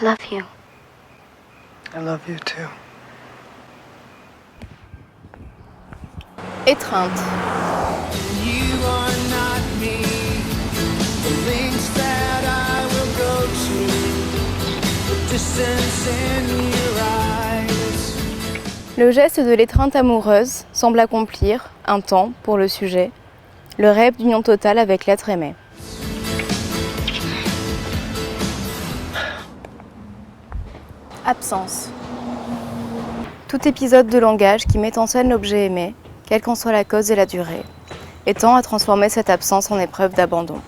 I love you. I love you too. Étreinte. You are not me. The links that I will go to. The distance in your eyes. Le geste de l'étreinte amoureuse semble accomplir, un temps pour le sujet, le rêve d'union totale avec l'être aimé. Absence. Tout épisode de langage qui met en scène l'objet aimé, quelle qu'en soit la cause et la durée, et tend à transformer cette absence en épreuve d'abandon.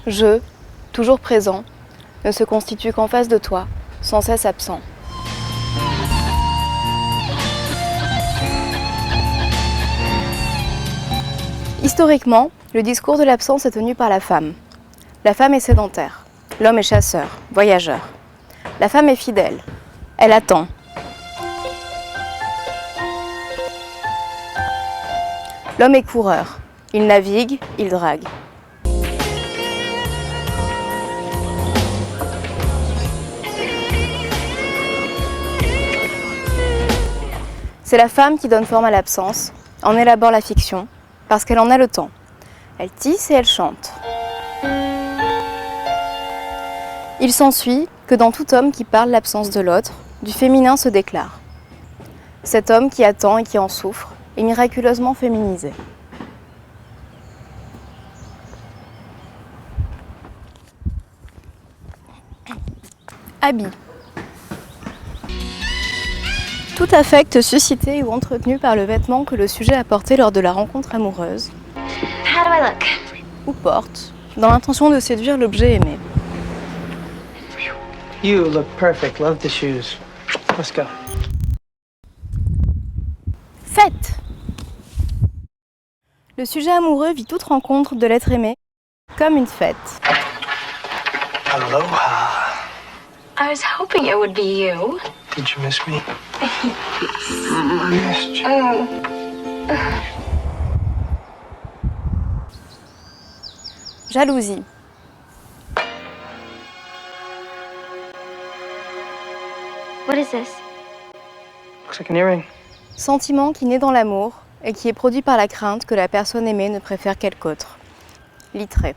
Je, toujours présent, ne se constitue qu'en face de toi, sans cesse absent. Historiquement, le discours de l'absence est tenu par la femme. La femme est sédentaire, l'homme est chasseur, voyageur. La femme est fidèle, elle attend. L'homme est coureur, il navigue, il drague. C'est la femme qui donne forme à l'absence, en élabore la fiction, parce qu'elle en a le temps. Elle tisse et elle chante. Il s'ensuit que dans tout homme qui parle l'absence de l'autre, du féminin se déclare. Cet homme qui attend et qui en souffre est miraculeusement féminisé. Habit. Tout affect suscité ou entretenu par le vêtement que le sujet a porté lors de la rencontre amoureuse, How do I look? ou porte, dans l'intention de séduire l'objet aimé. You look perfect. Love the shoes. Let's go. Fête. Le sujet amoureux vit toute rencontre de l'être aimé comme une fête. Aloha. I was hoping it would be you. Did you miss me? I missed you. Jalousie. What is this? Looks like an earring. Sentiment qui naît dans l'amour et qui est produit par la crainte que la personne aimée ne préfère quelque autre. Littré.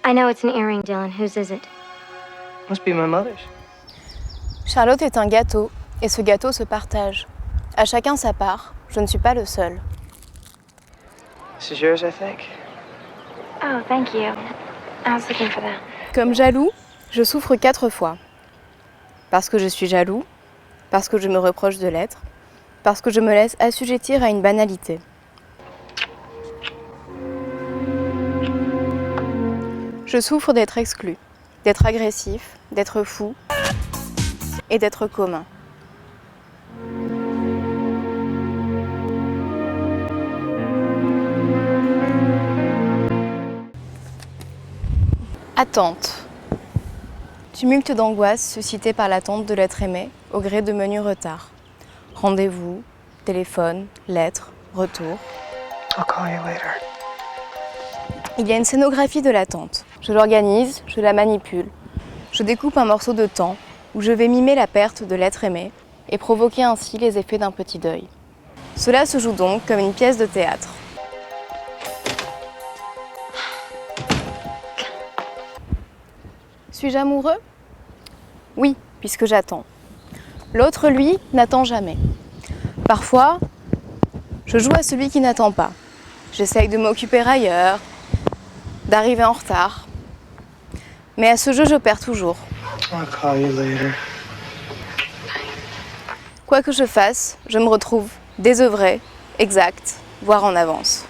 I know it's an earring, Dylan. Whose is it? Must be my mother's. Charlotte est un gâteau et ce gâteau se partage. À chacun sa part, je ne suis pas le seul. This is yours, I think. Oh, thank you. I was looking for that. Comme jaloux, je souffre 4 fois. Parce que je suis jaloux, parce que je me reproche de l'être, parce que je me laisse assujettir à une banalité. Je souffre d'être exclu, d'être agressif, d'être fou et d'être commun. Attente. Tumulte d'angoisse suscité par l'attente de l'être aimé au gré de menus retards. Rendez-vous, téléphone, lettres, retour. I'll call you later. Il y a une scénographie de l'attente. Je l'organise, je la manipule. Je découpe un morceau de temps où je vais mimer la perte de l'être aimé et provoquer ainsi les effets d'un petit deuil. Cela se joue donc comme une pièce de théâtre. Suis-je amoureux ? Oui, puisque j'attends. L'autre, lui, n'attend jamais. Parfois, je joue à celui qui n'attend pas. J'essaye de m'occuper ailleurs, d'arriver en retard. Mais à ce jeu, je perds toujours. I'll call you later. Quoi que je fasse, je me retrouve désœuvrée, exacte, voire en avance.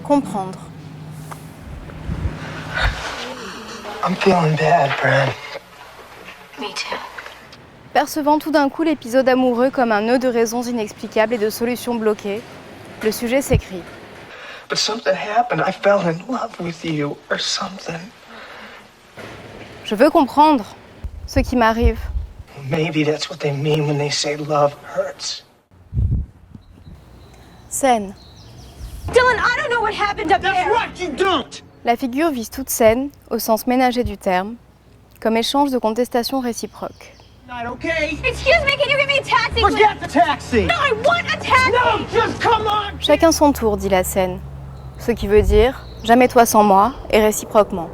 Comprendre. I'm feeling bad, Bran. Me too. Percevant tout d'un coup l'épisode amoureux comme un nœud de raisons inexplicables et de solutions bloquées, le sujet s'écrie. But something happened. I fell in love with you or something. Je veux comprendre ce qui m'arrive. Maybe that's what they mean when they say love hurts. Scène. Dylan, I don't know what happened up there. Right, you don't! La figure vise toute scène, au sens ménager du terme, comme échange de contestation réciproque. Not okay. Excuse me, can you give me a taxi, please? Forget the taxi! No, I want a taxi! No, just come on! Chacun son tour, dit la scène. Ce qui veut dire jamais toi sans moi et réciproquement.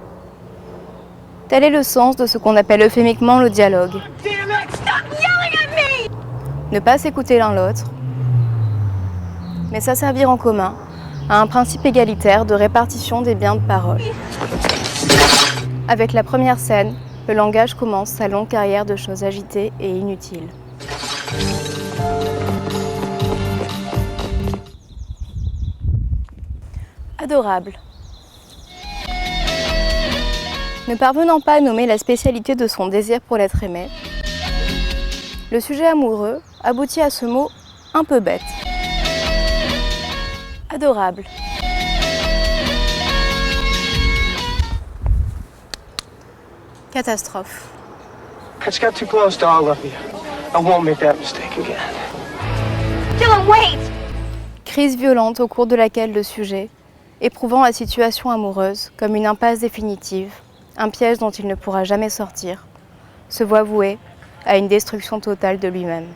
Tel est le sens de ce qu'on appelle euphémiquement le dialogue. Damn it! Stop yelling at me! Ne pas s'écouter l'un l'autre, mais s'asservir en commun à un principe égalitaire de répartition des biens de parole. Avec la première scène, le langage commence sa longue carrière de choses agitées et inutiles. Adorable. Ne parvenant pas à nommer la spécialité de son désir pour l'être aimé, le sujet amoureux aboutit à ce mot un peu bête. Adorable. Catastrophe. I just got too close to all of you. I won't make that mistake again. Dylan, wait! Crise violente au cours de laquelle le sujet, éprouvant la situation amoureuse comme une impasse définitive, un piège dont il ne pourra jamais sortir, se voit voué à une destruction totale de lui-même.